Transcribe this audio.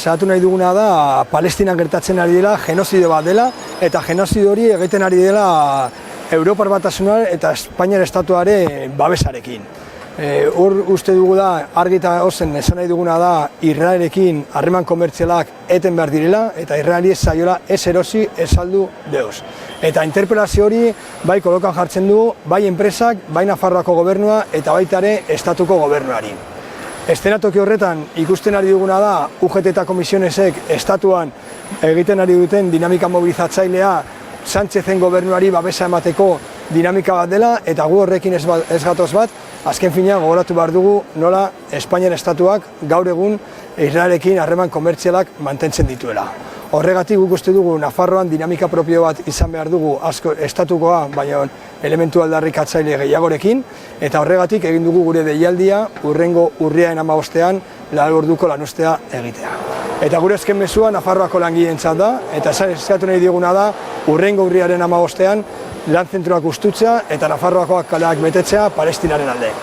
salatu nahi duguna da Palestinan gertatzen ari dela genozidio bat dela, eta genozidio hori egiten ari dela Europar Batasuna eta Espainiar Estatuaren babesarekin. Hor uste dugu da, argi eta ozen esan nahi duguna da, Israelekin harreman komertzialak eten behar direla, eta Israeli ez zaiola ez erosi, ez saldu deoz. Eta interpelazio hori bai kolokan jartzen du, bai enpresak, bai Nafarroako gobernua eta baita ere estatuko gobernuari. Eszenatoki horretan ikusten ari duguna da, UGT eta komisionesek estatuan egiten ari duten dinamika mobilizatzailea Sánchezen gobernuari babesa emateko dinamika bat dela, eta gu horrekin ez gatoz bat, azken finean gogoratu behar dugu nola Espainiar Estatuak gaur egun Israelekin harreman komertzialak mantentzen dituela. Horregatik guk uste dugu Nafarroan dinamika propio bat izan behar dugu asko estatukoa, baina elementu aldarrikatzaile gehiagorekin, eta horregatik egin dugu gure deialdia urrengo urriaren 15ean 4 orduko lanuztea egitea. Eta gure azken mezua Nafarroako langileentzat da, eta eskatu nahi diguna da urrengo urriaren 15ean lan zentroak hustutzea eta Nafarroakoak kaleak betetzea Palestinaren alde.